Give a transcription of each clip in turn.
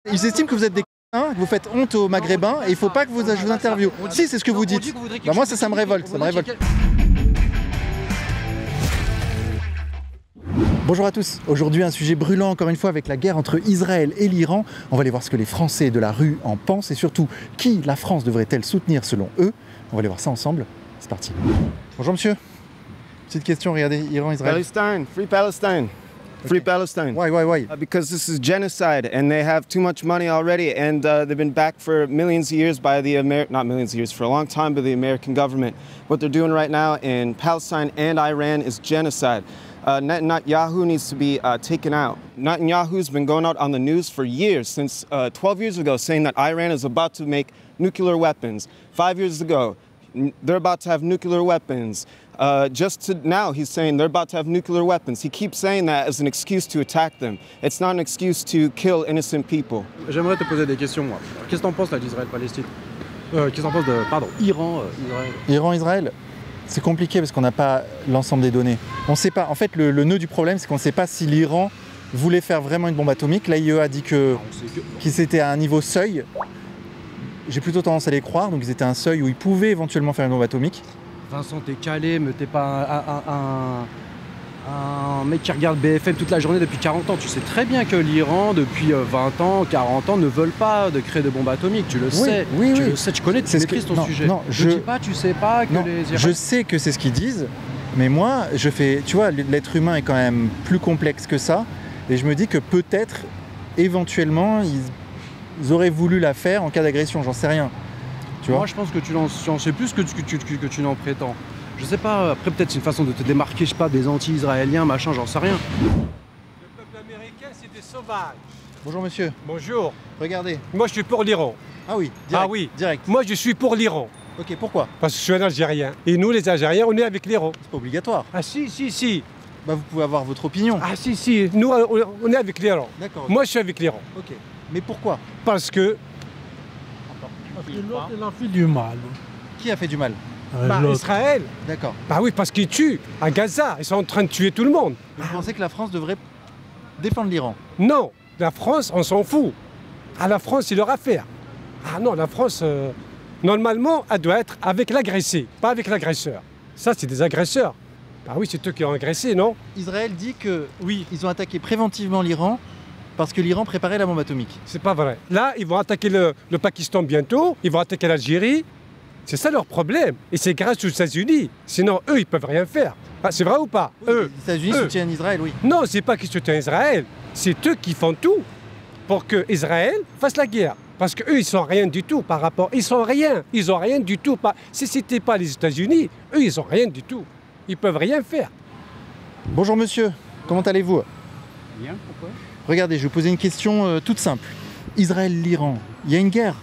Ils estiment que vous êtes des que vous faites honte aux Maghrébins et il ne faut pas que je vous interviewe. Si, c'est ce que vous dites. Bah moi, ça me révolte. Ça me révolte. Bonjour à tous. Aujourd'hui, un sujet brûlant, encore une fois, avec la guerre entre Israël et l'Iran. On va aller voir ce que les Français de la rue en pensent et surtout, qui la France devrait-elle soutenir selon eux. On va aller voir ça ensemble. C'est parti. Bonjour monsieur. Petite question, regardez, Iran-Israël. Palestine, free Palestine. Free Palestine. Why? Because this is genocide and they have too much money already and they've been backed for millions of years by the not millions of years, for a long time by the American government. What they're doing right now in Palestine and Iran is genocide. Netanyahu needs to be taken out. Netanyahu's been going out on the news for years, since 12 years ago, saying that Iran is about to make nuclear weapons. 5 years ago, they're about to have nuclear weapons. Now he's saying they're about to have nuclear weapons. He keeps saying that as an excuse to attack them. It's not an excuse to kill innocent people. J'aimerais te poser des questions, moi. Qu'est-ce que t'en penses là d'Israël-Palestine Qu'est-ce que t'en penses de, Iran-Israël Iran-Israël, c'est compliqué parce qu'on n'a pas l'ensemble des données. On ne sait pas. En fait, le nœud du problème, c'est qu'on ne sait pas si l'Iran voulait faire vraiment une bombe atomique. L'AIE a dit qu'ils étaient à un niveau seuil. J'ai plutôt tendance à les croire. Donc ils étaient à un seuil où ils pouvaient éventuellement faire une bombe atomique. Vincent, t'es calé, mais t'es pas un mec qui regarde BFM toute la journée depuis 40 ans. Tu sais très bien que l'Iran, depuis 20 ans, 40 ans, ne veulent pas de créer de bombes atomiques. Tu le sais. Oui. Le sais, tu connais, tu maîtrises ton sujet. Non, je dis pas, tu sais pas que les Iraniens... Je sais que c'est ce qu'ils disent, mais moi, tu vois, l'être humain est quand même plus complexe que ça. Et je me dis que peut-être, éventuellement, ils auraient voulu la faire en cas d'agression. J'en sais rien. Moi, je pense que tu en sais plus que tu n'en prétends. Je sais pas, après peut-être c'est une façon de te démarquer, je sais pas, des anti-israéliens, machin, j'en sais rien. Le peuple américain, c'est des sauvages. Bonjour monsieur. Bonjour. Regardez. Moi, je suis pour l'Iran. Ah oui, direct. Moi, je suis pour l'Iran. Ok, pourquoi? Parce que je suis un Algérien. Et nous, les Algériens, on est avec l'Iran. C'est pas obligatoire. Ah si. Bah vous pouvez avoir votre opinion. Ah si. Nous, on est avec l'Iran. D'accord. Moi, je suis avec l'Iran. Ok. Mais pourquoi? Parce que... L'autre, il a fait du mal. Qui a fait du mal? Israël. D'accord. Bah oui, parce qu'ils tuent à Gaza. Ils sont en train de tuer tout le monde. Vous pensez que la France devrait défendre l'Iran? Non, la France, on s'en fout. À la France, il leur a affaire. Ah non, la France, normalement, elle doit être avec l'agressé, pas avec l'agresseur. Ça, c'est des agresseurs. Bah oui, c'est eux qui ont agressé, non? Israël dit que oui, ils ont attaqué préventivement l'Iran parce que l'Iran préparait la bombe atomique. C'est pas vrai. Là, ils vont attaquer le Pakistan bientôt, ils vont attaquer l'Algérie. C'est ça leur problème. Et c'est grâce aux États-Unis. Sinon, eux, ils peuvent rien faire. Ah, c'est vrai ou pas? Oui, les États-Unis soutiennent Israël, oui. Non, c'est pas qu'ils soutiennent Israël. C'est eux qui font tout pour que Israël fasse la guerre. Parce qu'eux, ils sont rien du tout par rapport... Ils sont rien. Ils ont rien du tout. Si c'était pas les États-Unis, eux, ils ont rien du tout. Ils peuvent rien faire. Bonjour monsieur, comment allez-vous? Bien, pourquoi? Regardez, je vais vous poser une question toute simple. Israël-l'Iran, il y a une guerre?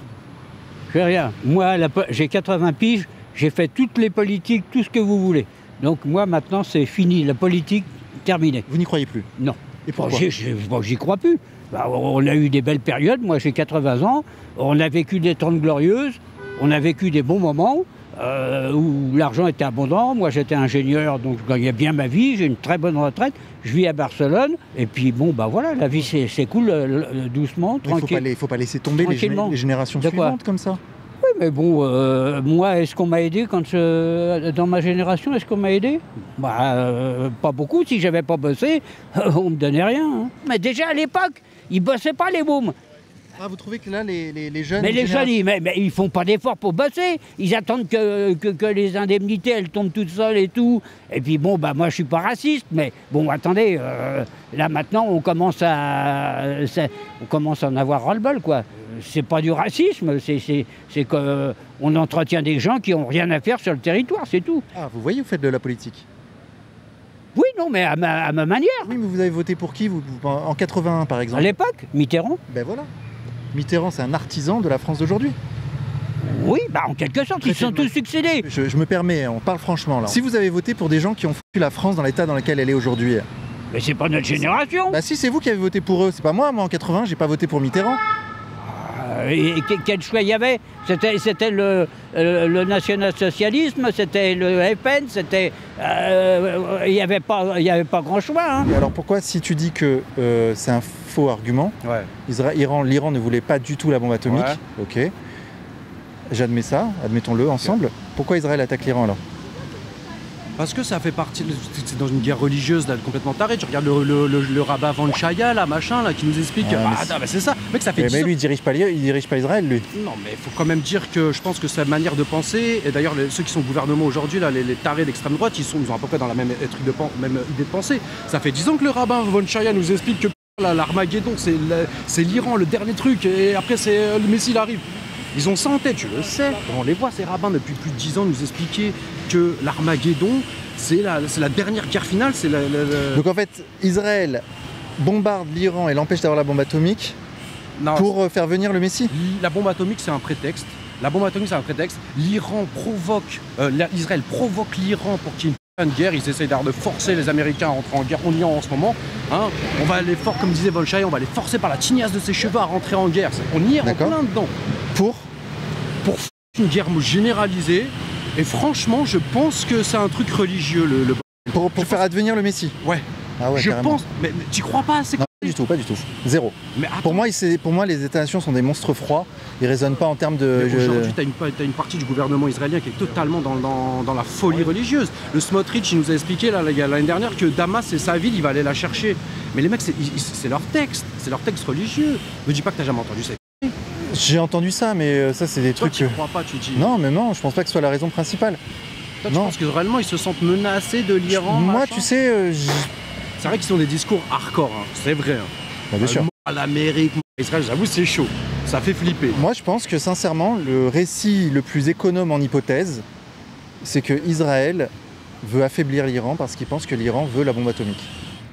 Je fais rien. Moi, j'ai 80 piges, j'ai fait toutes les politiques, tout ce que vous voulez. Donc moi, maintenant, c'est fini. La politique, terminée. Vous n'y croyez plus? Non. Et pourquoi? J'y crois plus. Bah, on a eu des belles périodes. Moi, j'ai 80 ans. On a vécu des temps glorieuses. On a vécu des bons moments où l'argent était abondant. Moi, j'étais ingénieur, donc je gagnais bien ma vie. J'ai une très bonne retraite. Je vis à Barcelone. Et puis, bon, bah voilà, la vie, c'est cool, doucement, tranquille. Il ne faut pas laisser tomber les générations suivantes comme ça. Oui, mais bon, moi, est-ce qu'on m'a aidé dans ma génération? Est-ce qu'on m'a aidé? Pas beaucoup. Si j'avais pas bossé, on me donnait rien. Hein. Mais déjà, à l'époque, ils bossaient pas, les mômes. Ah, vous trouvez que là, les jeunes... Mais les jeunes, ils font pas d'efforts pour bosser. Ils attendent que les indemnités, elles tombent toutes seules et tout. Et puis bon, bah moi, je suis pas raciste, mais bon, attendez, là maintenant, on commence à en avoir ras-le-bol, quoi. C'est pas du racisme, c'est qu'on entretient des gens qui ont rien à faire sur le territoire, c'est tout. Ah, vous voyez, vous faites de la politique? Oui, non, mais à ma manière. Oui, mais vous avez voté pour qui, vous, en 81, par exemple? À l'époque, Mitterrand. Ben voilà. Mitterrand, c'est un artisan de la France d'aujourd'hui. Oui, bah en quelque sorte, ils sont tous succédés. Je me permets, on parle franchement là. Si vous avez voté pour des gens qui ont foutu la France dans l'état dans lequel elle est aujourd'hui... Mais c'est pas notre génération. Bah si, c'est vous qui avez voté pour eux, c'est pas moi. Moi, en 80, j'ai pas voté pour Mitterrand. Quel choix il y avait? C'était le national-socialisme, c'était le FN, c'était... il n'y avait pas grand choix. Hein. Et alors pourquoi, si tu dis que c'est un faux argument, Ouais. l'Iran ne voulait pas du tout la bombe atomique, ok, j'admets ça, admettons-le ensemble, pourquoi Israël attaque l'Iran alors? Parce que ça fait partie, c'est dans une guerre religieuse là, complètement tarée. Tu regardes le rabbin Van Chaya, là, machin, là, qui nous explique. C'est ça. Mec, ça fait. Mais lui, il dirige pas Israël, lui. Non, mais il faut quand même dire que je pense que sa manière de penser, et d'ailleurs ceux qui sont au gouvernement aujourd'hui, là, les tarés d'extrême droite, ils ont à peu près dans la même idée de pensée. Ça fait 10 ans que le rabbin Van Chaya nous explique que l'Armageddon, c'est l'Iran, le dernier truc, et après le Messie il arrive. Ils ont ça en tête, tu le sais. On les voit, ces rabbins, depuis plus de 10 ans, nous expliquer que l'Armageddon, c'est la dernière guerre finale. Donc en fait, Israël bombarde l'Iran et l'empêche d'avoir la bombe atomique pour faire venir le Messie. La bombe atomique, c'est un prétexte. L'Iran provoque, Israël provoque l'Iran pour qu'il y ait une guerre. Ils essayent de forcer les Américains à rentrer en guerre. On y est en ce moment. Hein. On va les forcer, comme disait Volchaï, on va les forcer par la tignasse de ses cheveux à rentrer en guerre. On y est en plein dedans. Pour une guerre généralisée. Et franchement, je pense que c'est un truc religieux. Pour faire advenir le Messie. Ouais. Ah ouais, je carrément. pense. Mais tu crois pas? C'est non, pas du tout. Zéro. Mais pour moi, les États-nations sont des monstres froids. Ils raisonnent pas en termes de. Aujourd'hui, tu as une partie du gouvernement israélien qui est totalement dans la folie religieuse. Le Smotrich, il nous a expliqué l'année dernière que Damas, c'est sa ville, il va aller la chercher. Mais les mecs, c'est leur texte. C'est leur texte religieux. Me dis pas que t'as jamais entendu ça. J'ai entendu ça, mais ça, c'est des Toi, trucs. Tu crois pas, tu dis. Non, mais non, je pense pas que ce soit la raison principale. Toi, tu penses que réellement, ils se sentent menacés de l'Iran? Moi, tu sais. C'est vrai qu'ils ont des discours hardcore, hein. C'est vrai. Hein. Bah, bien sûr. L'Amérique, Israël, j'avoue, c'est chaud. Ça fait flipper. Moi, je pense que sincèrement, le récit le plus économe en hypothèse, c'est que Israël veut affaiblir l'Iran parce qu'il pense que l'Iran veut la bombe atomique.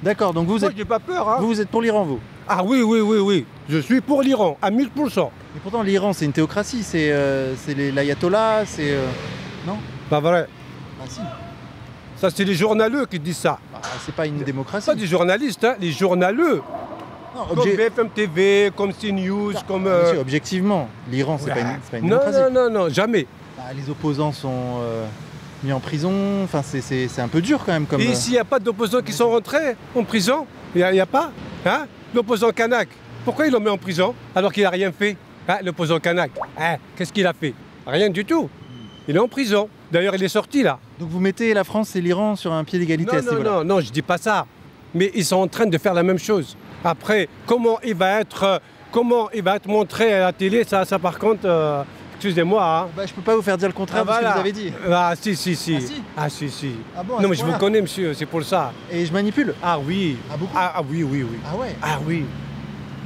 D'accord, donc vous êtes. J'ai pas peur, hein. Vous êtes pour l'Iran, vous? Ah oui. Je suis pour l'Iran, à 1000%. Mais pourtant, l'Iran, c'est une théocratie, c'est l'ayatollah, c'est. Non? Pas vrai. Ah si. Ça, c'est les journaleux qui disent ça. Bah, c'est pas une démocratie. Pas des journalistes, hein, les journaleux. Non, comme BFM TV, comme CNews, comme... Monsieur, objectivement, l'Iran, c'est pas une démocratie. Non, jamais. Bah, les opposants sont mis en prison, enfin, c'est un peu dur quand même. Comme, Et s'il n'y a pas d'opposants qui sont rentrés en prison, il n'y a pas, hein? L'opposant kanak, pourquoi ils l'ont mis en prison alors qu'il n'a rien fait, hein, l'opposant kanak, hein? Qu'est-ce qu'il a fait? Rien du tout. Il est en prison. D'ailleurs, il est sorti là. Donc vous mettez la France et l'Iran sur un pied d'égalité à ce niveau-là? Non, je dis pas ça. Mais ils sont en train de faire la même chose. Après, comment il va être montré à la télé, ça par contre, excusez-moi. Hein. Bah, je peux pas vous faire dire le contraire de ce que vous avez dit. Ah si. Ah si? Ah bon, non mais je vous connais, monsieur, c'est pour ça. Et je manipule? Ah oui. Ah beaucoup? Ah oui. Ah ouais? Ah oui.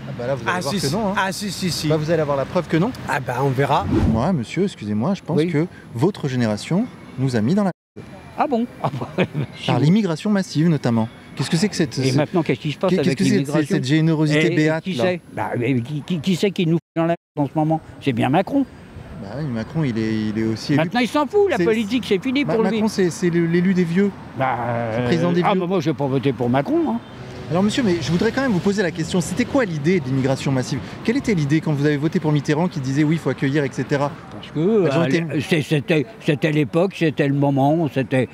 Ah bah là vous allez voir que non. Hein. Ah si. Bah, vous allez avoir la preuve que non. Ah bah on verra. Moi, monsieur, excusez-moi, je pense que votre génération nous a mis dans la... Ah bon? Par l'immigration massive notamment. Qu'est-ce que c'est que cette... Et maintenant, qu'est-ce qui se passe avec l'immigration? Cette générosité béate qui là. sait qui c'est qui nous fait dans la en ce moment? C'est bien Macron. Bah oui, Macron, il est aussi élu. Maintenant, il s'en fout, la politique, c'est fini pour lui. Macron, c'est l'élu des vieux. Le président des vieux. Ah bah moi, je vais pas voter pour Macron. Hein. Alors monsieur, mais je voudrais quand même vous poser la question, c'était quoi l'idée de l'immigration massive? Quelle était l'idée quand vous avez voté pour Mitterrand qui disait oui, il faut accueillir, etc. Parce que c'était l'époque, c'était le moment, c'était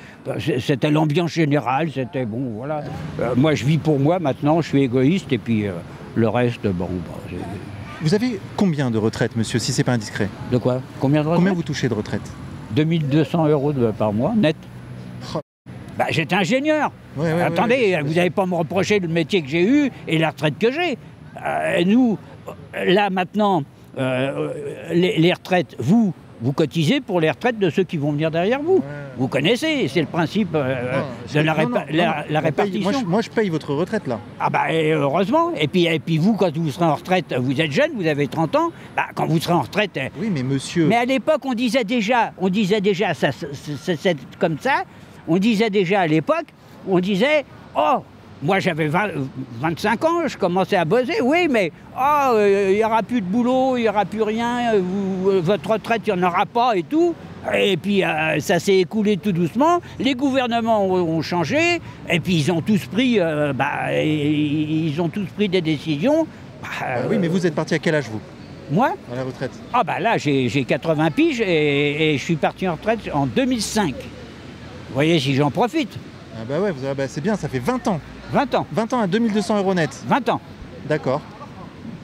l'ambiance générale, c'était bon, voilà. Moi, je vis pour moi maintenant, je suis égoïste, et puis le reste, bon... Bah, vous avez combien de retraites, monsieur, si c'est pas indiscret? De quoi? Combien de retraites? Combien vous touchez de retraite? 2200 € par mois, net. Bah, j'étais ingénieur. Attendez, vous n'allez pas me reprocher le métier que j'ai eu et la retraite que j'ai. Nous, là maintenant, les retraites, vous cotisez pour les retraites de ceux qui vont venir derrière vous. Vous connaissez, c'est le principe de la répartition. Moi, je paye votre retraite, là. Ah bah heureusement. Et puis vous, quand vous serez en retraite, vous êtes jeune, vous avez 30 ans, bah, quand vous serez en retraite... Oui, mais monsieur... Mais à l'époque, on disait déjà, ça, c'est comme ça, on disait déjà à l'époque, oh, moi j'avais 25 ans, je commençais à bosser, oui, mais il n'y aura plus de boulot, il n'y aura plus rien, votre retraite, il n'y en aura pas et tout. Et puis ça s'est écoulé tout doucement, les gouvernements ont changé, et puis ils ont tous pris des décisions. oui, mais vous êtes parti à quel âge, vous? Moi? à la retraite? Ah bah là, j'ai 80 piges et je suis parti en retraite en 2005. Vous voyez si j'en profite. Ah bah ouais, c'est bien, ça fait 20 ans. 20 ans. 20 ans à 2200 € net. 20 ans. D'accord.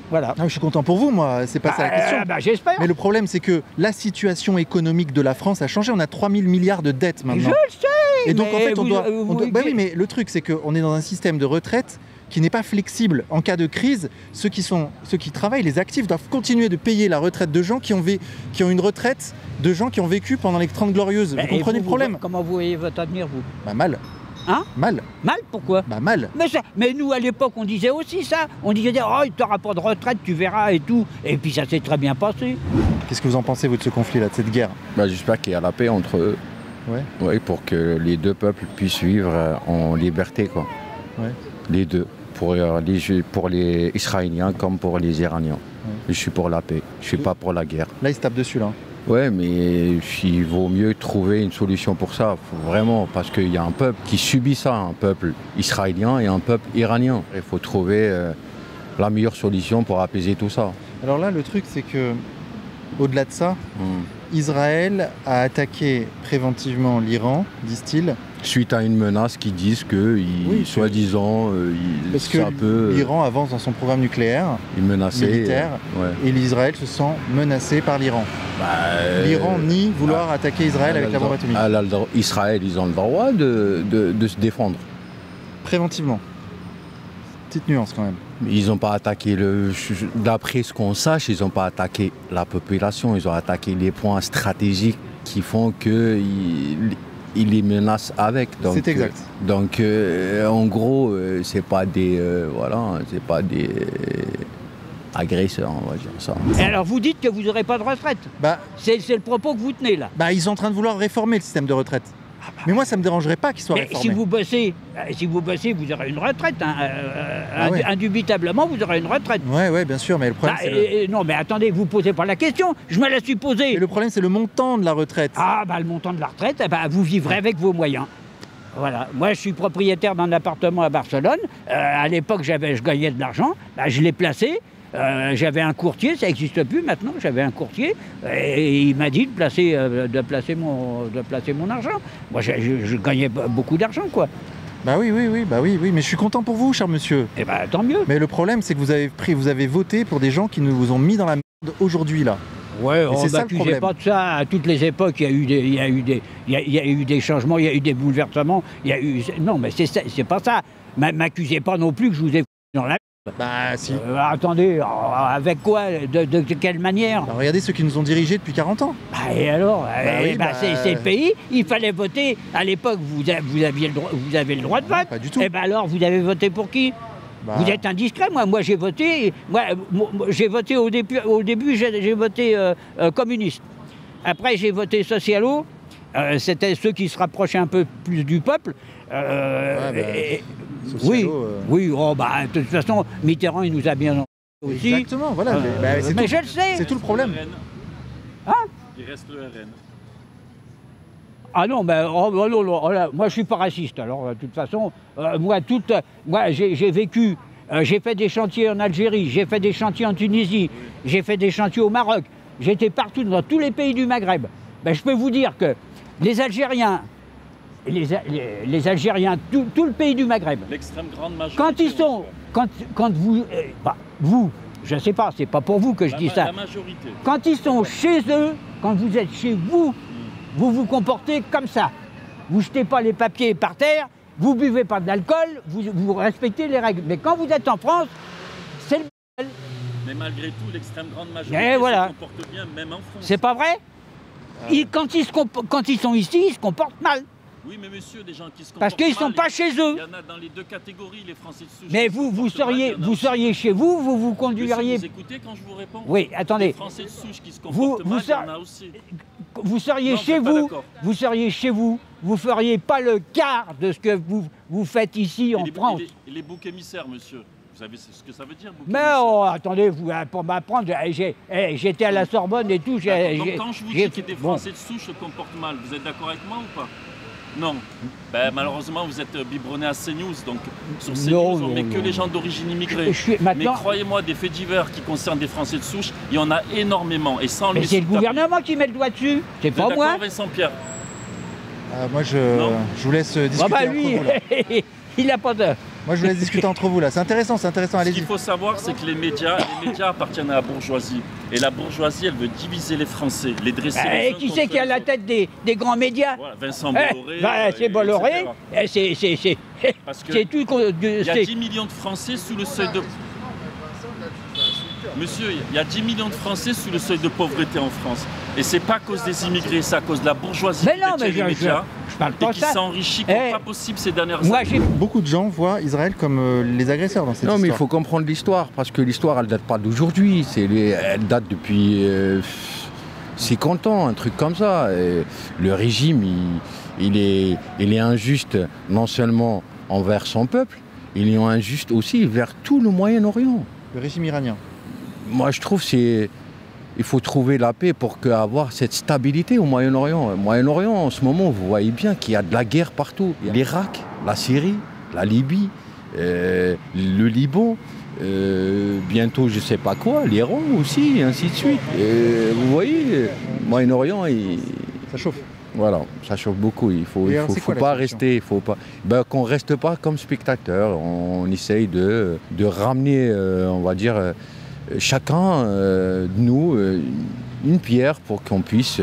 Voilà. Ah, je suis content pour vous, moi, c'est pas ça la question. J'espère. Mais le problème, c'est que la situation économique de la France a changé. On a 3000 milliards de dettes Je maintenant. le sais. Et donc, en mais fait, on doit. Bah oui, mais mais le truc, c'est qu'on est dans un système de retraite qui n'est pas flexible. En cas de crise, ceux qui travaillent, les actifs, doivent continuer de payer la retraite de gens qui ont une retraite de gens qui ont vécu pendant les 30 glorieuses. Vous comprenez le problème? Comment vous voyez votre avenir, vous? Bah mal. Hein? Mal. Mal, pourquoi? Bah mal. Mais nous, à l'époque, on disait aussi ça. On disait, oh, tu n'auras pas de retraite, tu verras et tout. Et puis ça s'est très bien passé. Qu'est-ce que vous en pensez, vous, de ce conflit-là, de cette guerre? Bah, j'espère qu'il y a la paix entre eux. Ouais. Ouais, pour que les deux peuples puissent vivre en liberté, quoi. Ouais. Les deux. Pour les Israéliens comme pour les Iraniens. Ouais. Je suis pour la paix. Je suis pas pour la guerre. Là, ils se tapent dessus, là. Ouais, mais il vaut mieux trouver une solution pour ça, vraiment, parce qu'il y a un peuple qui subit ça, un peuple israélien et un peuple iranien. Il faut trouver la meilleure solution pour apaiser tout ça. Alors là, le truc, c'est que, au-delà de ça, Israël a attaqué préventivement l'Iran, disent-ils. Suite à une menace qui disent que, soi-disant, parce que l'Iran avance dans son programme nucléaire, militaire, et l'Israël se sent menacé par l'Iran. L'Iran nie vouloir attaquer Israël avec la bombe atomique. Israël, ils ont le droit de se défendre. Préventivement. Petite nuance quand même. Ils n'ont pas attaqué, d'après ce qu'on sache, ils n'ont pas attaqué la population, ils ont attaqué les points stratégiques qui font qu'ils les menacent avec. C'est exact. Donc, en gros, c'est pas des agresseurs, on va dire ça. Et alors vous dites que vous n'aurez pas de retraite. C'est le propos que vous tenez là. Ils sont en train de vouloir réformer le système de retraite. Mais moi, ça ne me dérangerait pas qu'il soit réformé. Si vous bossez, vous aurez une retraite. Indubitablement, vous aurez une retraite. Oui, bien sûr, mais le problème, c'est Non, mais attendez, vous ne posez pas la question. Je me la suis posée. Mais le problème, c'est le montant de la retraite. Le montant de la retraite, vous vivrez avec vos moyens. Voilà. Moi, je suis propriétaire d'un appartement à Barcelone. À l'époque, je gagnais de l'argent. Je l'ai placé. J'avais un courtier, ça n'existe plus maintenant, j'avais un courtier et il m'a dit de placer mon argent. Moi je gagnais beaucoup d'argent quoi. Oui, mais je suis content pour vous, cher monsieur. Tant mieux. Mais le problème c'est que vous avez voté pour des gens qui nous vous ont mis dans la merde aujourd'hui là. Ouais, on m'accusait pas de ça. À toutes les époques, il y a eu des changements, il y a eu des bouleversements, non mais c'est pas ça. M'accusez pas non plus que je vous ai dans la si. Attendez, avec quoi? De quelle manière? Regardez ceux qui nous ont dirigés depuis 40 ans. Et alors c'est le pays, il fallait voter. À l'époque, vous avez le droit de vote. Pas du tout. Alors, vous avez voté pour qui? Vous êtes indiscret, moi j'ai voté. Moi j'ai voté au début j'ai voté communiste. Après j'ai voté socialo. C'était ceux qui se rapprochaient un peu plus du peuple. Socialo, de toute façon, Mitterrand, il nous a bien aussi. Exactement, voilà. Mais je le sais. C'est tout le problème. Il reste le RN. Ah non, moi je suis pas raciste. Alors, de toute façon, moi j'ai vécu, j'ai fait des chantiers en Algérie, j'ai fait des chantiers en Tunisie, j'ai fait des chantiers au Maroc, j'étais partout dans tous les pays du Maghreb. Je peux vous dire que les Algériens, tout le pays du Maghreb, l'extrême grande majorité, quand vous, je ne sais pas, c'est pas pour vous que je dis ça. La majorité. Quand ils sont chez eux, quand vous êtes chez vous, vous vous comportez comme ça. Vous jetez pas les papiers par terre, vous buvez pas d'alcool, vous respectez les règles. Mais quand vous êtes en France, c'est le bordel. Mais malgré tout, l'extrême grande majorité se comporte bien, même en France. C'est pas vrai? Quand ils sont ici, ils se comportent mal. Oui, mais monsieur, des gens qui se comportent parce qu'ils ne sont mal, pas chez eux. Il y en a dans les deux catégories, les Français de souche. Mais vous seriez chez vous, vous conduiriez... Vous écoutez quand je vous réponds? Oui, attendez. Les Français de souche qui se comportent mal, il y en a aussi. Vous seriez chez vous, vous feriez pas le quart de ce que vous faites ici en France. Et les boucs émissaires, monsieur, vous savez ce que ça veut dire, bouc mais attendez, pour m'apprendre, j'étais à la Sorbonne et tout. Donc quand je vous dis que des Français de souche se comportent mal, vous êtes d'accord avec moi ou pas? Non. Ben, malheureusement, vous êtes biberonné à CNews, donc sur CNews, on met que les gens d'origine immigrée. Mais croyez-moi, des faits divers qui concernent des Français de souche, il y en a énormément. Et sans mais c'est le gouvernement qui met le doigt dessus, c'est pas moi. Vincent Pierre. Moi, je vous laisse discuter bah lui, entre vous, là. Il n'a pas de... Moi, je vous laisse discuter entre vous, là. C'est intéressant, allez-y. Ce qu'il faut savoir, c'est que les médias appartiennent à la bourgeoisie. Et la bourgeoisie, elle veut diviser les Français, les dresser. Et qui c'est qui a la tête des grands médias? Voilà, Vincent Bolloré. C'est Bolloré. C'est tout. Il y a 10 millions de Français sous le seuil de... Monsieur, il y a 10 millions de Français sous le seuil de pauvreté en France. Et c'est pas à cause des immigrés, c'est à cause de la bourgeoisie qui détient les médias et qui s'enrichit comme pas possible ces dernières années. Beaucoup de gens voient Israël comme les agresseurs dans cette histoire. Non, mais il faut comprendre l'histoire, parce que l'histoire, elle date pas d'aujourd'hui. Elle date depuis 50 ans, un truc comme ça. Et le régime, il est injuste non seulement envers son peuple, il est injuste aussi vers tout le Moyen-Orient. Le régime iranien. Moi, je trouve qu'il faut trouver la paix pour avoir cette stabilité au Moyen-Orient. Au Moyen-Orient, en ce moment, vous voyez bien qu'il y a de la guerre partout. L'Irak, la Syrie, la Libye, le Liban, bientôt je ne sais pas quoi, l'Iran aussi, et ainsi de suite. Et vous voyez, le Moyen-Orient, ça chauffe. Voilà, ça chauffe beaucoup. Il faut pas rester, qu'on reste pas comme spectateur. On essaye de ramener, on va dire, chacun de nous une pierre pour qu'on puisse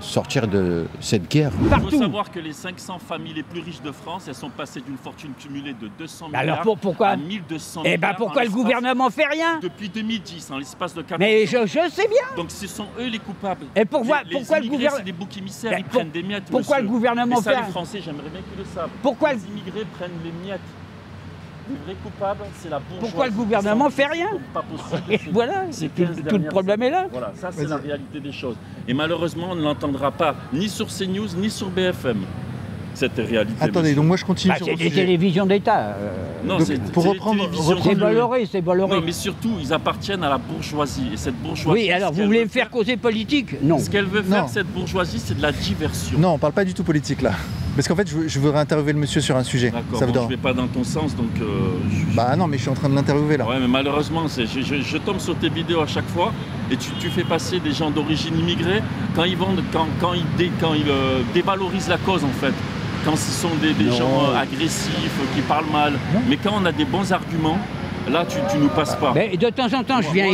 sortir de cette guerre. Il faut savoir que les 500 familles les plus riches de France, elles sont passées d'une fortune cumulée de 200 milliards à 1200 milliards. Eh bien pourquoi le gouvernement fait rien? Depuis 2010, en l'espace de 4 ans. Mais je sais bien. Donc ce sont eux les coupables. Et pourquoi le gouvernement... c'est des boucs émissaires, ils prennent des miettes. Pourquoi le gouvernement fait rien? Les Français, j'aimerais bien qu'ils le savent. Pourquoi les immigrés prennent les miettes? Le vrai coupable, c'est la bourgeoisie. Pourquoi le gouvernement fait rien? Pas possible. Voilà, tout le problème est là. Voilà, ça c'est la réalité des choses. Et malheureusement, on ne l'entendra pas ni sur CNews, ni sur BFM. Cette réalité. Attendez, donc moi je continue sur le sujet. C'est des télévisions d'État. Non, pour reprendre c'est Bolloré. Non, mais surtout, ils appartiennent à la bourgeoisie. Et cette bourgeoisie... Oui, alors vous voulez me faire causer politique? Non. Ce qu'elle veut faire, cette bourgeoisie, c'est de la diversion. Non, on parle pas du tout politique là. Parce qu'en fait, je voudrais interviewer le monsieur sur un sujet. D'accord, bon, je vais pas dans ton sens, donc... Bah non, mais je suis en train de l'interviewer là. Ouais, mais malheureusement, je tombe sur tes vidéos à chaque fois et tu fais passer des gens d'origine immigrée quand ils dévalorisent la cause en fait. Quand ce sont des gens agressifs, qui parlent mal. Non. Mais quand on a des bons arguments, là, tu nous passes pas. Mais de temps en temps, je viens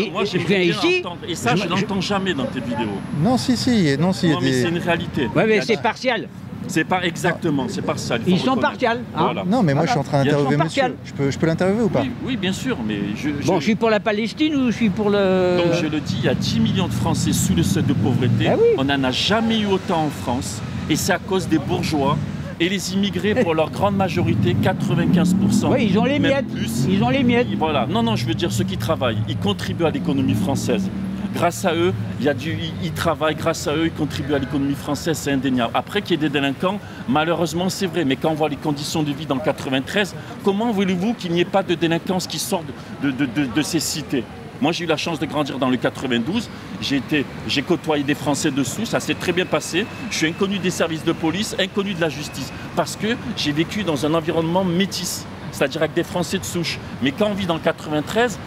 ici. Et ça, je n'entends jamais dans tes vidéos. Non, si. Non, mais c'est une réalité. Oui, mais c'est partial. C'est pas exactement, c'est partial. Ils sont partials. Hein. Voilà. Non, mais moi, je suis en train d'interviewer monsieur. Je peux l'interviewer ou pas? Oui, bien sûr, mais Bon, je suis pour la Palestine ou je suis pour le... Donc, je le dis, il y a 10 millions de Français sous le seuil de pauvreté. Ah oui. On n'en a jamais eu autant en France. Et c'est à cause des bourgeois. Et les immigrés, pour leur grande majorité, 95%. Oui, ils ont les miettes. Ils ont les miettes. Voilà. Non, je veux dire ceux qui travaillent. Ils contribuent à l'économie française. Grâce à eux, ils travaillent, grâce à eux, ils contribuent à l'économie française, c'est indéniable. Après qu'il y ait des délinquants, malheureusement c'est vrai, mais quand on voit les conditions de vie dans le 93, comment voulez-vous qu'il n'y ait pas de délinquance qui sortent de ces cités? Moi, j'ai eu la chance de grandir dans le 92. J'ai côtoyé des Français dessous. Ça s'est très bien passé. Je suis inconnu des services de police, inconnu de la justice. Parce que j'ai vécu dans un environnement métis, c'est-à-dire avec des Français de souche. Mais quand on vit dans le 93,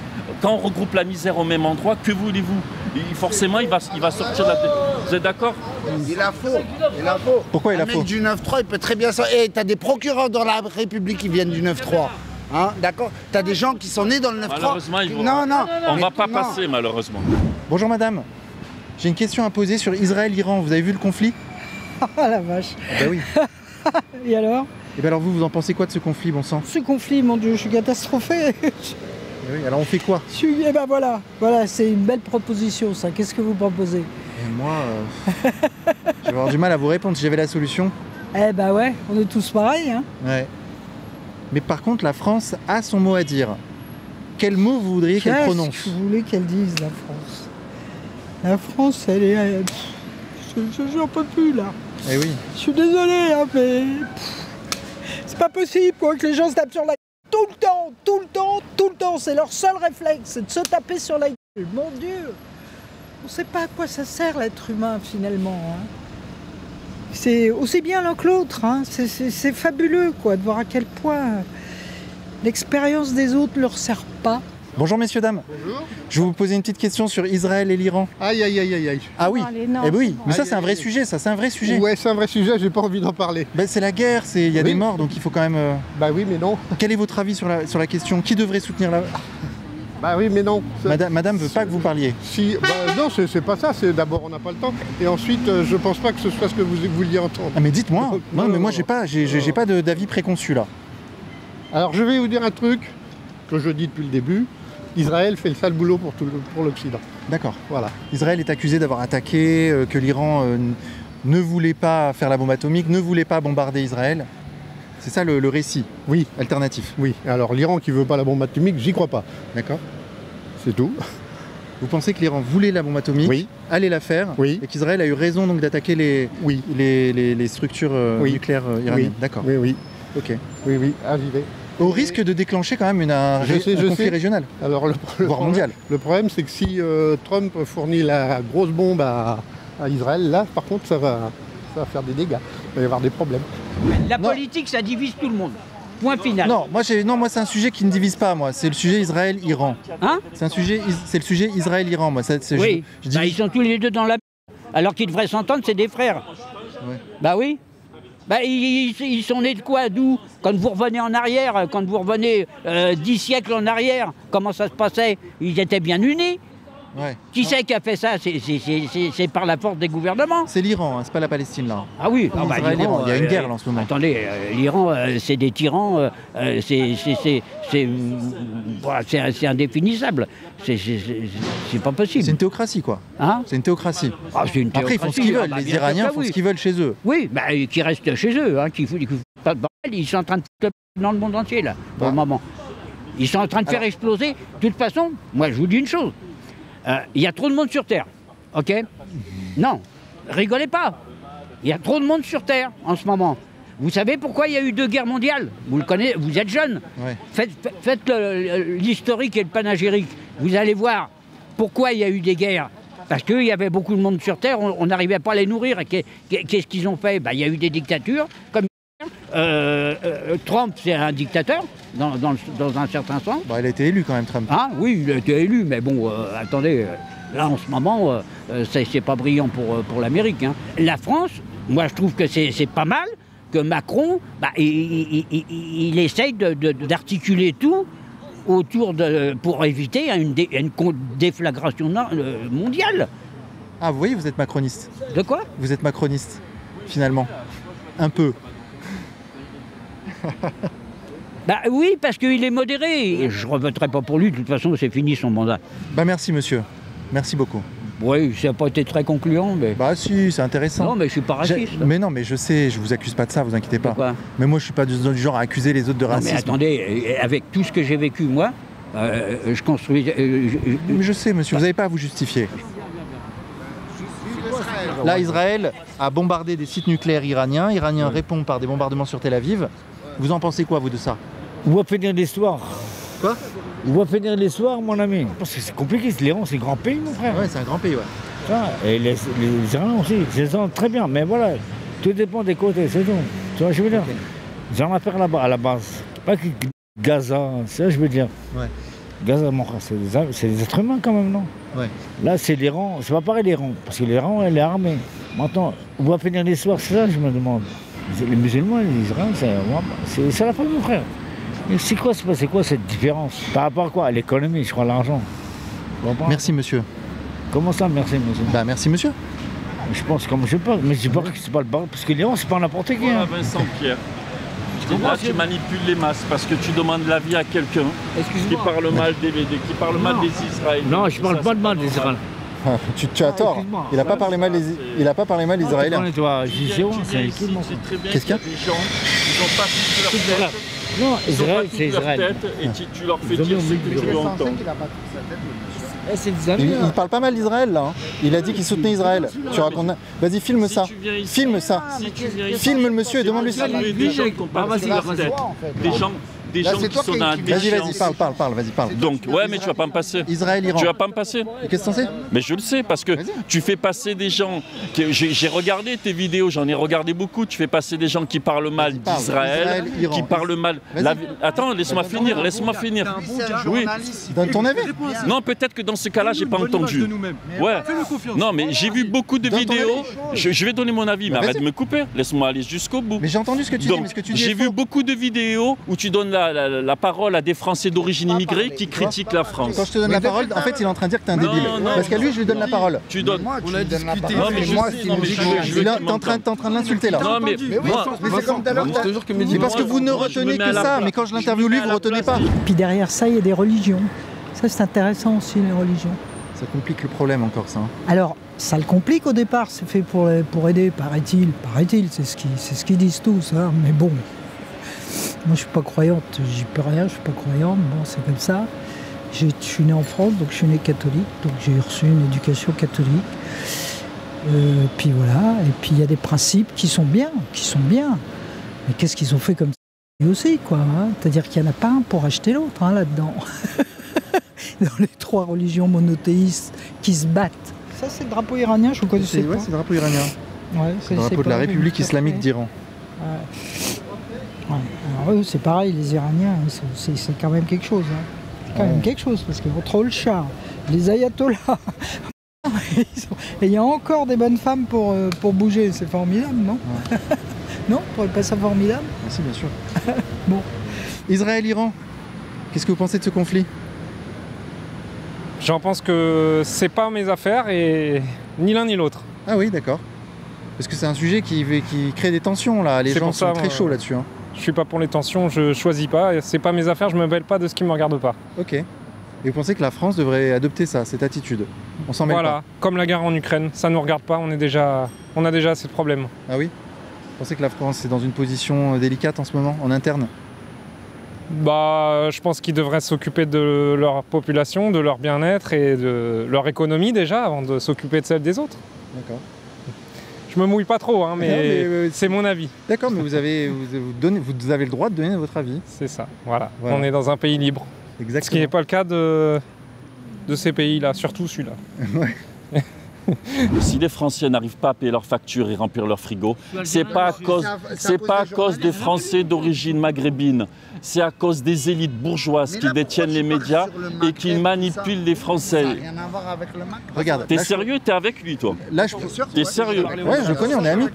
quand on regroupe la misère au même endroit, que voulez-vous? Forcément, il va sortir de la... Vous êtes d'accord? Il a faux. Pourquoi il a faux? Un mec du 9-3, il peut très bien... Et t'as des procureurs dans la République qui viennent du 9-3. Hein, d'accord? T'as des gens qui sont nés dans le 9-3. Malheureusement, on va pas passer, malheureusement. Bonjour madame. J'ai une question à poser sur Israël-Iran. Vous avez vu le conflit? Ah la vache. Ben oui. Et alors? Et bien alors vous en pensez quoi de ce conflit, bon sang? Ce conflit, mon Dieu, je suis catastrophé. Oui, alors on fait quoi? Eh ben voilà, c'est une belle proposition ça. Qu'est-ce que vous proposez? Et moi, je vais avoir du mal à vous répondre si j'avais la solution. Eh ben ouais, on est tous pareils, hein. Ouais. Mais par contre, la France a son mot à dire. Quel mot vous voudriez qu'elle prononce? Qu'est-ce que vous voulez qu'elle dise, la France? La France, elle est... J'en peux plus, là. Eh oui. Je suis désolé, hein, mais... C'est pas possible, quoi, que les gens se tapent sur la gueule tout le temps. C'est leur seul réflexe, c'est de se taper sur la gueule. Mon Dieu. On sait pas à quoi ça sert, l'être humain, finalement, hein. C'est aussi bien l'un que l'autre. Hein. C'est fabuleux quoi, de voir à quel point l'expérience des autres ne leur sert pas. Bonjour messieurs, dames. Bonjour. Je vais vous poser une petite question sur Israël et l'Iran. Aïe, aïe, aïe, aïe, aïe. Ah oui, eh ben oui, mais ça Aïe, c'est un aïe, vrai aïe. sujet, ça c'est un vrai sujet. Ouais, c'est un vrai sujet, j'ai pas envie d'en parler. Ben, c'est la guerre, il y a Oui. des morts, donc il faut quand même... Bah oui, mais non. Quel est votre avis sur la question? Qui devrait soutenir la... Bah oui, mais non. Madame veut pas que vous parliez. Si, bah non, c'est pas ça, c'est d'abord on n'a pas le temps. Et ensuite, je pense pas que ce soit ce que vous vouliez entendre. Ah mais dites-moi, Non, mais non, moi non. j'ai pas d'avis préconçu là. Alors je vais vous dire un truc que je dis depuis le début. Israël fait le sale boulot pour l'Occident. D'accord. Voilà. Israël est accusé d'avoir attaqué, que l'Iran ne voulait pas faire la bombe atomique, ne voulait pas bombarder Israël. C'est ça le récit Oui. alternatif. Oui. Alors l'Iran qui veut pas la bombe atomique, j'y crois pas. D'accord. C'est tout. Vous pensez que l'Iran voulait la bombe atomique, Oui. allait la faire, Oui. et qu'Israël a eu raison donc d'attaquer Oui. les structures Oui. nucléaires iraniennes. Oui. D'accord. Oui, oui. Ok. Oui, oui. Ah, j'y vais. Au risque de déclencher quand même un conflit régional, Alors voire mondial. Le problème, c'est que si Trump fournit la grosse bombe à Israël, là, par contre, ça va faire des dégâts. Il va y avoir des problèmes. La politique, ça divise tout le monde. Point final. Non, moi c'est un sujet qui ne divise pas, moi. C'est le sujet Israël-Iran. Hein? C'est le sujet Israël-Iran, moi. Oui. Je Bah, ils sont tous les deux dans la alors qu'ils devraient s'entendre, c'est des frères. Ouais. Bah oui. Bah, ils sont nés de quoi? D'où? Quand vous revenez en arrière, quand vous revenez 10 siècles en arrière, comment ça se passait? Ils étaient bien unis. Ouais. Qui c'est qui a fait ça? C'est par la force des gouvernements. C'est l'Iran, hein, c'est pas la Palestine là. Ah oui, ah bah, Israël, l'Iran, il y a une guerre là en ce moment. Attendez, l'Iran, c'est des tyrans, c'est indéfinissable. C'est pas possible. C'est une théocratie quoi. Hein? C'est une théocratie. Ah, c'est une Après ils font ce qu'ils théocratie. veulent, Ah bah, les bien sûr Iraniens que font oui. ce qu'ils veulent chez eux. Oui, bah, qui restent chez eux, hein, qui foutent pas de bordel. Ils sont en train de foutre le dans le monde entier là, pour le moment. Ils sont en train de faire exploser. De toute façon, moi je vous dis une chose. Il y a trop de monde sur Terre. Ok? Non, rigolez pas. Il y a trop de monde sur Terre en ce moment. Vous savez pourquoi il y a eu 2 guerres mondiales? Vous le connaissez, vous êtes jeune. Ouais. Faites l'historique et le panégyrique. Vous allez voir pourquoi il y a eu des guerres. Parce qu'il y avait beaucoup de monde sur Terre, on n'arrivait pas à les nourrir. Qu'est-ce qu'ils ont fait? Il y a eu des dictatures. Comme Trump, c'est un dictateur, dans un certain sens. Bon, il a été élu quand même, Trump. Ah oui, il a été élu, mais bon, attendez, là en ce moment, c'est pas brillant pour l'Amérique. Hein. La France, moi je trouve que c'est pas mal que Macron, il essaye d'articuler tout autour pour éviter une déflagration mondiale. Ah, vous voyez, vous êtes macroniste. De quoi? Vous êtes macroniste, finalement. Un peu. Bah oui, parce qu'il est modéré. Et je ne revoterai pas pour lui, de toute façon, c'est fini son mandat. Bah merci monsieur. Merci beaucoup. Oui, ça n'a pas été très concluant, mais... Bah si, c'est intéressant. Non, mais je suis pas raciste. Mais non, mais je sais, je vous accuse pas de ça, vous inquiétez pas. Pourquoi? Mais moi je suis pas du genre à accuser les autres de Non, racisme. mais attendez, avec tout ce que j'ai vécu, moi, je construis... Mais je sais monsieur, vous n'avez pas à vous justifier. Là, Israël a bombardé des sites nucléaires iraniens. Iraniens répondent par des bombardements sur Tel Aviv. Vous en pensez quoi, vous, de ça? On va finir l'histoire. Quoi? On va finir l'histoire, mon ami. Parce que c'est compliqué, l'Iran, c'est un grand pays, mon frère. Ouais, c'est un grand pays, ouais. Ça, et les Iraniens aussi, ils sont très bien. Mais voilà, tout dépend des côtés, c'est tout. Tu vois, je veux dire. Ils ont affaire là-bas, à la base. Pas que Gaza, c'est ça, je veux dire. Ouais. Gaza, mon frère, c'est des êtres humains quand même, non? Ouais. Là, c'est l'Iran, c'est pas pareil l'Iran, parce que l'Iran, elle est armée. Maintenant, on va finir l'histoire, c'est ça, je me demande. Les musulmans, les Israéliens, c'est la fin, mon frère. Mais c'est quoi cette différence? Par rapport à quoi? À l'économie, je crois, l'argent. Merci, monsieur. Comment ça, merci, monsieur? Bah, merci, monsieur. Je pense comme je parle, mais je dis pas que c'est pas le bar, parce que l'Iran, c'est pas n'importe qui. Voilà, Hein. Vincent Pierre. Là, tu manipules les masses parce que tu demandes l'avis à quelqu'un qui parle mal des Israéliens. Non, je parle pas de mal des Israéliens. Tu as tort. Il n'a pas parlé mal des Israéliens. Qu'est-ce qu'il y a? Des gens, ils n'ont pas toute leur tête. Non, Israël, c'est Israël. Et tu leur fais dire ce que tu veux entendre. Il parle pas mal d'Israël là. Hein. Il a dit qu'il soutenait Israël. Tu racontes. Vas-y, filme ça. Filme ça. Filme le monsieur et demande-lui ça. Des gens qui ont pas leur tête. des gens qui sont dans la déchéance. Vas-y, parle, vas-y, parle. Donc, ouais, mais tu vas pas me passer. Israël-Iran. Tu vas pas me passer. Qu'est-ce que t'en sais? Mais je le sais, parce que tu fais passer des gens... J'ai regardé tes vidéos, j'en ai regardé beaucoup. Tu fais passer des gens qui parlent mal d'Israël, qui parlent mal... Attends, laisse-moi finir. Oui. Donne ton avis. Non, peut-être que dans ce cas-là, j'ai pas entendu. Ouais. Non, mais j'ai vu beaucoup de vidéos. Je vais donner mon avis, mais arrête de me couper. Laisse-moi aller jusqu'au bout. Mais j'ai entendu ce que tu dis, mais ce que tu dis j'ai vu beaucoup de vidéos où tu donnes la parole à des Français d'origine immigrée qui critiquent la France. Quand je te donne la parole, en fait, il est en train de dire que t'es un débile. Parce qu'à lui, je lui donne la parole. Tu donnes. On a discuté. Non, mais moi, t'es en train de l'insulter là. Non, mais c'est comme tout à l'heure. C'est parce que vous ne retenez que ça, mais quand je l'interviewe lui, vous ne retenez pas. Puis derrière ça, il y a des religions. Ça, c'est intéressant aussi, les religions. Ça complique le problème encore, ça. Alors, ça le complique au départ, c'est fait pour aider, paraît-il. Paraît-il, c'est ce qu'ils disent tous, hein. Mais bon, moi je suis pas croyante, j'y peux rien, je suis pas croyante, bon c'est comme ça. Je suis né en France, donc je suis né catholique, donc j'ai reçu une éducation catholique. Puis voilà, et puis il y a des principes qui sont bien. Mais qu'est-ce qu'ils ont fait comme ça aussi, quoi, hein. C'est-à-dire qu'il n'y en a pas un pour acheter l'autre, hein, là-dedans. Dans les trois religions monothéistes qui se battent. Ça, c'est le drapeau iranien, je ne connaissais pas. Ouais, c'est le drapeau iranien. Ouais, c'est le drapeau de la République islamique d'Iran. Ouais. Alors eux, c'est pareil, les Iraniens, c'est quand même quelque chose. Hein. C'est quand même quelque chose, parce qu'ils contrôlent le char, les ayatollahs. Et il y a encore des bonnes femmes pour bouger, c'est formidable, non? Non, vous trouvez pas ça formidable? Si, bien sûr. Bon. Israël-Iran, qu'est-ce que vous pensez de ce conflit? J'en pense que c'est pas mes affaires et ni l'un ni l'autre. Ah oui, d'accord. Parce que c'est un sujet qui crée des tensions là. Les gens sont très chauds là-dessus. Hein. Je suis pas pour les tensions, je choisis pas. C'est pas mes affaires, je me mêle pas de ce qui me regarde pas. Ok. Et vous pensez que la France devrait adopter ça, cette attitude? On s'en mêle pas. Voilà, comme la guerre en Ukraine, ça nous regarde pas. On a déjà assez de problèmes. Ah oui? Vous pensez que la France est dans une position délicate en ce moment, en interne? Bah, je pense qu'ils devraient s'occuper de leur population, de leur bien-être et de leur économie déjà, avant de s'occuper de celle des autres. D'accord. Je me mouille pas trop, hein, mais c'est mon avis. D'accord, mais vous avez le droit de donner votre avis. C'est ça, voilà. On est dans un pays libre. Exactement. Ce qui n'est pas le cas de ces pays-là, surtout celui-là. Ouais. Si les Français n'arrivent pas à payer leurs factures et remplir leur frigo, c'est pas à cause des Français d'origine maghrébine, c'est à cause des élites bourgeoises qui détiennent les médias et qui manipulent les Français. Ça n'a rien à voir avec le Macron. Regarde, t'es sérieux? T'es avec lui, toi? Là, t'es sérieux? Ouais, je le connais, on est amis.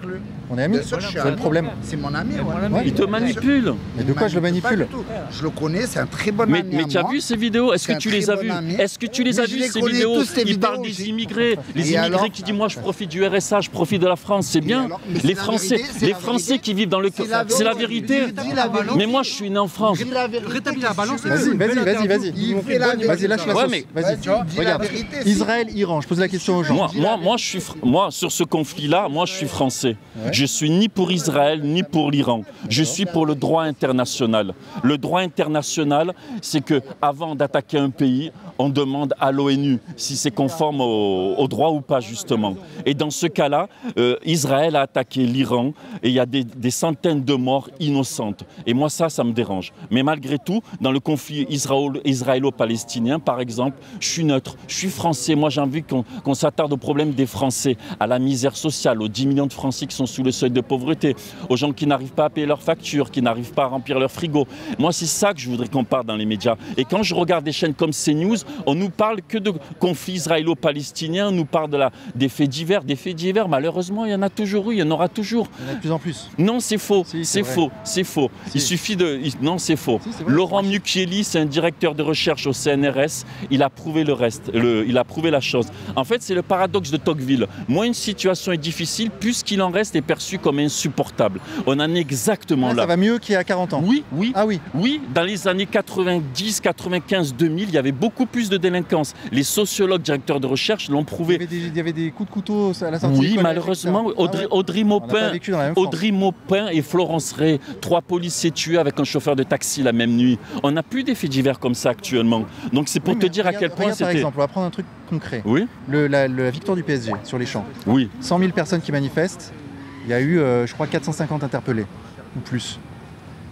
On est amis. C'est le problème. C'est mon ami. Ouais. Il te manipule. Mais de quoi je le manipule? Je le connais, c'est un très bon ami. Mais tu as vu ces vidéos? Est-ce que tu les as vues? Est-ce que tu les as vues ces vidéos? Il parle des immigrés. Les immigrés qui disent moi je profite du RSA, je profite de la France, c'est bien. Les Français qui vivent dans le... C'est la vérité. Mais moi je suis né en France. Rétablis la balance. Vas-y, lâche la sauce. Vas-y, regarde. Israël-Iran, je pose la question aux gens. Moi, sur ce conflit-là, moi je suis français. Je suis ni pour Israël, ni pour l'Iran. Je suis pour le droit international. Le droit international, c'est que avant d'attaquer un pays, on demande à l'ONU si c'est conforme au droit ou pas, justement. Et dans ce cas-là, Israël a attaqué l'Iran et il y a des centaines de morts innocentes. Et moi, ça me dérange. Mais malgré tout, dans le conflit israélo-palestinien, par exemple, je suis neutre, je suis français. Moi, j'ai envie qu'on s'attarde aux problèmes des Français, à la misère sociale, aux 10 millions de Français qui sont sous le seuil de pauvreté, aux gens qui n'arrivent pas à payer leurs factures, qui n'arrivent pas à remplir leur frigo. Moi, c'est ça que je voudrais qu'on parle dans les médias. Et quand je regarde des chaînes comme CNews, on nous parle que de conflits israélo-palestiniens, on nous parle des faits divers. Des faits divers, malheureusement, il y en a toujours eu, il y en aura toujours. Il y en a de plus en plus. Non, c'est faux. Si, c'est faux. C'est faux. Si. Il suffit de... Non, c'est faux. Si, Laurent Mucchielli, c'est un directeur de recherche au CNRS. Il a prouvé le reste. Il a prouvé la chose. En fait, c'est le paradoxe de Tocqueville. Moins une situation est difficile, plus qu'il en reste est perçu comme insupportable. On en est exactement là. Ça va mieux qu'il y a 40 ans. Oui. Ah oui. Oui, dans les années 90, 95, 2000, il y avait beaucoup plus de délinquance. Les sociologues, directeurs de recherche l'ont prouvé. Il y avait des coups de couteau à la sortie. Oui, malheureusement, Audrey Maupin et Florence Ray, 3 policiers tués avec un chauffeur de taxi la même nuit. On n'a plus des faits divers comme ça actuellement. Donc c'est pour te dire à quel point c'était... Par exemple, on va prendre un truc concret. Oui. La victoire du PSG sur les champs. Oui. 100 000 personnes qui manifestent. Il y a eu, je crois, 450 interpellés ou plus.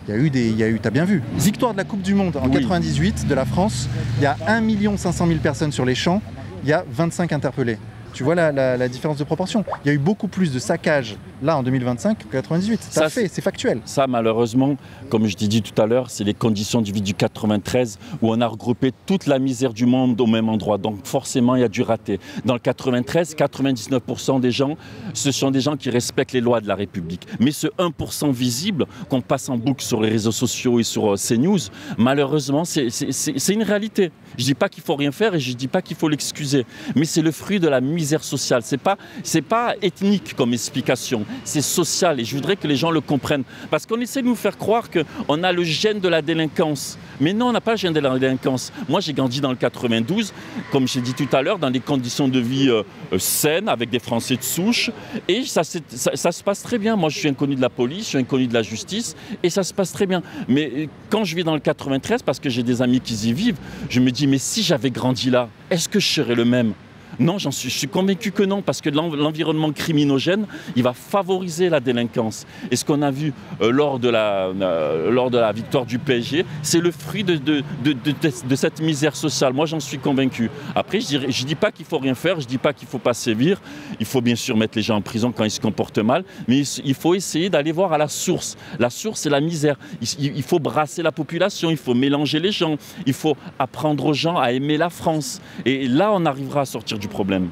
t'as bien vu. Victoire de la Coupe du Monde en 98 de la France, il y a 1 500 000 personnes sur les champs, il y a 25 interpellés. Tu vois la différence de proportion. Il y a eu beaucoup plus de saccages là en 2025 qu'en 98. C'est factuel. Ça, malheureusement, comme je t'ai dit tout à l'heure, c'est les conditions de vie du 93 où on a regroupé toute la misère du monde au même endroit. Donc forcément, il y a du raté. Dans le 93, 99% des gens, ce sont des gens qui respectent les lois de la République. Mais ce 1% visible qu'on passe en boucle sur les réseaux sociaux et sur CNews, malheureusement, c'est une réalité. Je ne dis pas qu'il ne faut rien faire et je ne dis pas qu'il faut l'excuser. Mais c'est le fruit de la misère sociale. Ce n'est pas ethnique comme explication, c'est social. Et je voudrais que les gens le comprennent. Parce qu'on essaie de nous faire croire qu'on a le gène de la délinquance. Mais non, on n'a pas le gène de la délinquance. Moi, j'ai grandi dans le 92, comme j'ai dit tout à l'heure, dans des conditions de vie saines, avec des Français de souche. Et ça se passe très bien. Moi, je suis inconnu de la police, je suis inconnu de la justice. Et ça se passe très bien. Mais quand je vis dans le 93, parce que j'ai des amis qui y vivent, je me dis, mais si j'avais grandi là, est-ce que je serais le même ? Non, je suis convaincu que non, parce que l'environnement criminogène, il va favoriser la délinquance. Et ce qu'on a vu lors de la victoire du PSG, c'est le fruit de cette misère sociale. Moi, j'en suis convaincu. Après, je ne dis pas qu'il ne faut rien faire, je ne dis pas qu'il ne faut pas sévir. Il faut bien sûr mettre les gens en prison quand ils se comportent mal, mais il faut essayer d'aller voir à la source. La source, c'est la misère. Il faut brasser la population, il faut mélanger les gens, il faut apprendre aux gens à aimer la France. Et là, on arrivera à sortir du problème.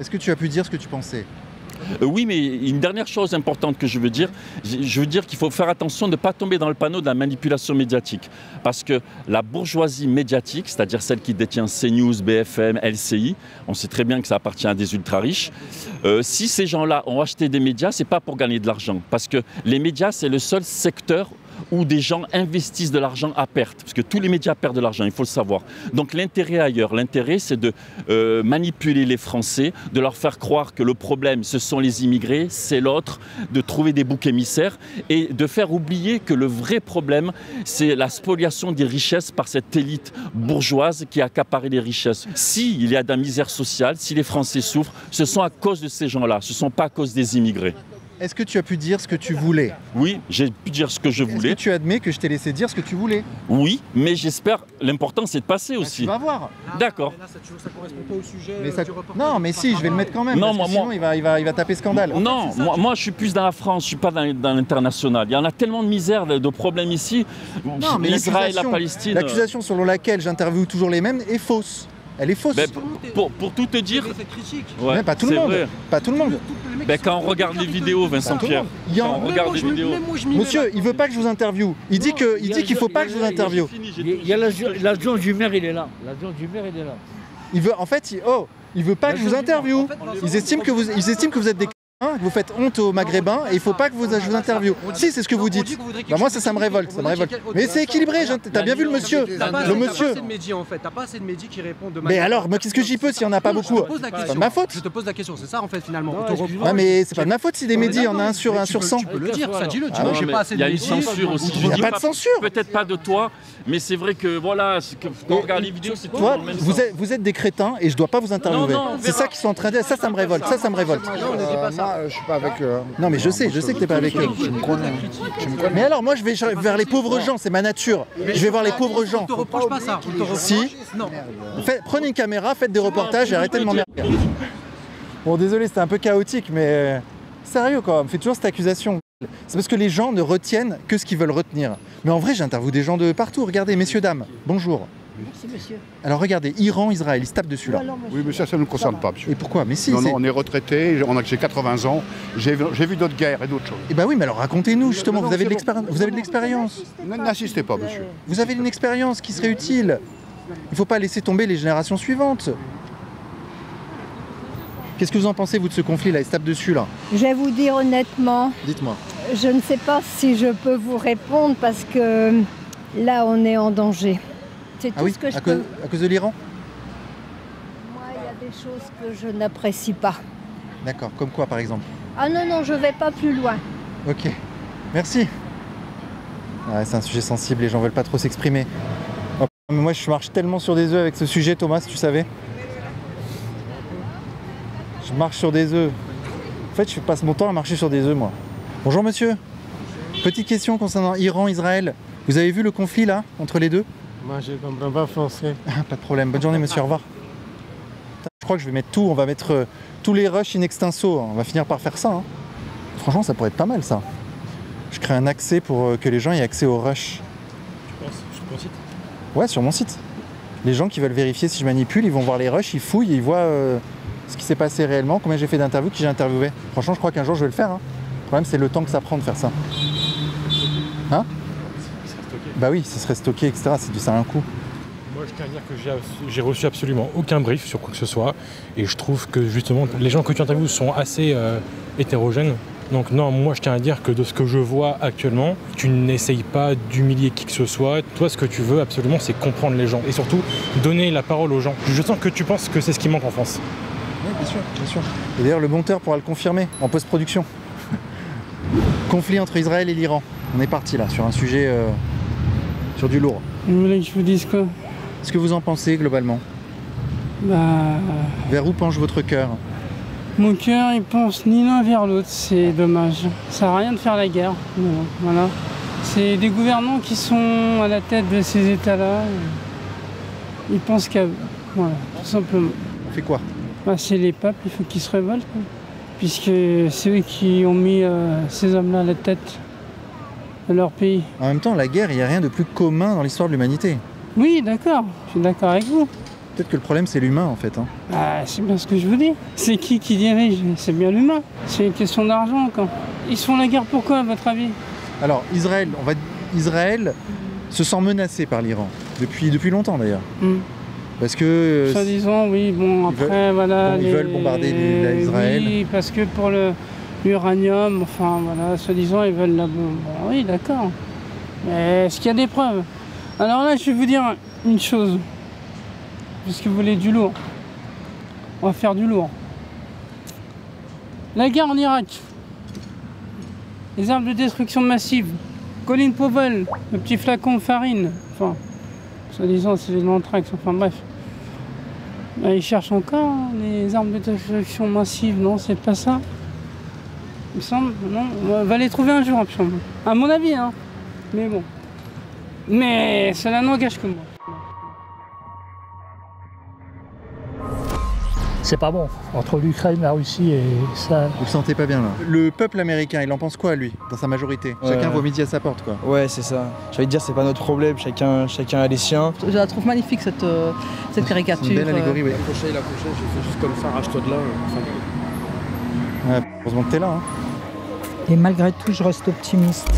Est-ce que tu as pu dire ce que tu pensais ? Oui, mais une dernière chose importante que je veux dire qu'il faut faire attention de ne pas tomber dans le panneau de la manipulation médiatique. Parce que la bourgeoisie médiatique, c'est-à-dire celle qui détient CNews, BFM, LCI, on sait très bien que ça appartient à des ultra-riches, si ces gens-là ont acheté des médias, ce n'est pas pour gagner de l'argent. Parce que les médias, c'est le seul secteur où des gens investissent de l'argent à perte. Parce que tous les médias perdent de l'argent, il faut le savoir. Donc l'intérêt ailleurs. L'intérêt, c'est de manipuler les Français, de leur faire croire que le problème, ce sont les immigrés, c'est l'autre, de trouver des boucs émissaires et de faire oublier que le vrai problème, c'est la spoliation des richesses par cette élite bourgeoise qui a accaparé les richesses. S'il y a de la misère sociale, si les Français souffrent, ce sont à cause de ces gens-là, ce ne sont pas à cause des immigrés. Est-ce que tu as pu dire ce que tu voulais ? Oui, j'ai pu dire ce que je voulais. Est-ce que tu admets que je t'ai laissé dire ce que tu voulais ? Oui, mais j'espère, l'important c'est de passer aussi. Tu vas voir. D'accord. Ça correspond pas au sujet du reportage. Non, mais si, je vais le mettre quand même. Non, parce que sinon, il va taper scandale. Non, moi je suis plus dans la France, je suis pas dans l'international. Il y en a tellement de misère, de problèmes ici. Non, mais Israël, la Palestine. L'accusation selon laquelle j'interviewe toujours les mêmes est fausse. Elle est fausse. Ben, pour tout te dire, ouais, pas tout le monde. Pas tout le monde. Ben, quand on regarde les vidéos, Vincent Pierre, quand on regarde les vidéos. Monsieur, il veut pas que je vous interviewe. Il dit qu'il faut pas que je vous interviewe. Il y a l'adjoint du maire, il est là. L'adjoint du maire, il est là. Il veut, en fait, il veut pas que je vous interviewe. Ils estiment que vous êtes des que vous faites honte aux Maghrébins et il faut pas que je vous interviewe. Si, c'est ce que vous dites. Bah moi ça me révolte, Mais c'est équilibré, t'as bien vu le monsieur. T'as pas assez de médias en fait, t'as pas assez de médias qui répondent de manière... Mais alors, qu'est-ce que j'y peux s'il y en a pas beaucoup ? C'est ma faute. Je te pose la question, c'est ça en fait finalement. Ouais, mais c'est pas de ma faute si des médias, il y en a un sur 100. Tu peux le dire, ça dis-le, tu vois, j'ai pas assez de médias. Il y a une médias. censure aussi. Il n'y a pas de censure. Peut-être pas de toi, mais c'est vrai que voilà, quand on regarde les vidéos, c'est toujours le même sens. Vous êtes des crétins et je dois pas vous interviewer. C'est ça qu'ils sont en train de dire, ça me révolte, ça me révolte. Je suis pas avec eux. Non mais je sais que t'es pas avec eux. Tu me connais. Mais alors moi je vais vers les pauvres gens, c'est ma nature. Je vais voir les pauvres gens. On te reproche pas ça. Si. Non. Prenez une caméra, faites des reportages et arrêtez de m'emmerder. Bon désolé, c'était un peu chaotique, mais sérieux quoi, on me fait toujours cette accusation. C'est parce que les gens ne retiennent que ce qu'ils veulent retenir. Mais en vrai, j'interviewe des gens de partout. Regardez, messieurs, dames, bonjour. Merci, monsieur. Alors regardez, Iran, Israël, ils se tapent dessus là. Oui, mais ça ne nous concerne pas, monsieur. Et pourquoi ? Mais si. Non, on est retraité, j'ai 80 ans, j'ai vu d'autres guerres et d'autres choses. Eh ben oui, mais alors racontez-nous justement, vous avez de l'expérience. N'insistez pas, monsieur. Vous avez une expérience qui serait utile. Il ne faut pas laisser tomber les générations suivantes. Qu'est-ce que vous en pensez, vous, de ce conflit là ? Ils se tapent dessus là. Je vais vous dire honnêtement. Dites-moi. Je ne sais pas si je peux vous répondre parce que là, on est en danger. C'est tout ce que je peux. À cause de l'Iran ? Moi, il y a des choses que je n'apprécie pas. D'accord. Comme quoi, par exemple ? Ah non, je ne vais pas plus loin. Ok. Merci. Ouais, c'est un sujet sensible, les gens veulent pas trop s'exprimer. Oh, mais moi, je marche tellement sur des œufs avec ce sujet, Thomas, si tu savais. Je marche sur des œufs. En fait, je passe mon temps à marcher sur des œufs, moi. Bonjour, monsieur. Petite question concernant Iran-Israël. Vous avez vu le conflit là, entre les deux? Moi je comprends pas français. Pas de problème. Bonne journée monsieur, au revoir. Je crois que je vais mettre tout, on va mettre tous les rushs in extenso. On va finir par faire ça. Hein. Franchement, ça pourrait être pas mal ça. Je crée un accès pour que les gens aient accès aux rushs. Tu penses sur ton site? Ouais, sur mon site. Les gens qui veulent vérifier si je manipule, ils vont voir les rushs, ils fouillent, ils voient ce qui s'est passé réellement, combien j'ai fait d'interviews, qui j'ai interviewé. Franchement, je crois qu'un jour je vais le faire. Hein. Le problème, c'est le temps que ça prend de faire ça. Hein? Bah oui, ça serait stocké, etc. Ça a un coût. Moi, je tiens à dire que j'ai reçu absolument aucun brief sur quoi que ce soit. Et je trouve que justement, les gens que tu interviews sont assez hétérogènes. Donc non, moi je tiens à dire que de ce que je vois actuellement, tu n'essayes pas d'humilier qui que ce soit. Toi, ce que tu veux absolument, c'est comprendre les gens. Et surtout, donner la parole aux gens. Je sens que tu penses que c'est ce qui manque en France. Oui, bien sûr, bien sûr. Et d'ailleurs, le monteur pourra le confirmer en post-production. Conflit entre Israël et l'Iran. On est parti là, sur un sujet, sur du lourd. Vous voulez que je vous dise quoi? Ce que vous en pensez globalement? Vers où penche votre cœur? Mon cœur, il pense ni l'un vers l'autre, c'est dommage. Ça sert à rien de faire la guerre. Voilà. C'est des gouvernants qui sont à la tête de ces États-là. Ils pensent qu'à... Voilà, tout simplement. On fait quoi? C'est les peuples, il faut qu'ils se révoltent. Quoi. Puisque c'est eux qui ont mis ces hommes-là à la tête de leur pays. En même temps, la guerre, il n'y a rien de plus commun dans l'histoire de l'humanité. Oui, d'accord, je suis d'accord avec vous. Peut-être que le problème, c'est l'humain, en fait. Hein. C'est bien ce que je vous dis. C'est qui dirige? C'est bien l'humain. C'est une question d'argent, quand. Ils se font la guerre pourquoi, à votre avis? Alors, Israël se sent menacé par l'Iran. Depuis longtemps, d'ailleurs. Parce que... Soi-disant, oui, bon, après, voilà... Ils veulent bombarder Israël. Oui, parce que pour l'uranium, enfin, voilà, soi-disant, ils veulent la bombe. Bon, oui, d'accord. Mais est-ce qu'il y a des preuves? Alors là, je vais vous dire une chose. Parce que vous voulez du lourd. On va faire du lourd. La guerre en Irak. Les armes de destruction massive. Colin Powell, le petit flacon de farine. Enfin, soi-disant, c'est les anthrax, enfin bref. Ils cherchent encore les armes de destruction massive, non, c'est pas ça. Il me semble, non, on va les trouver un jour, à mon avis, hein. Mais bon. Mais cela n'engage que moi. C'est pas bon. Entre l'Ukraine, la Russie et ça... Vous le sentez pas bien là? Le peuple américain, il en pense quoi lui, dans sa majorité? Chacun voit midi à sa porte quoi. Ouais, c'est ça. J'allais te dire, c'est pas notre problème, chacun a les siens. Je la trouve magnifique cette caricature. C'est une belle allégorie, oui. La prochaine, j'ai fait juste comme ça, rachète-toi de là. Ouais, heureusement que t'es là. Hein. Et malgré tout, je reste optimiste.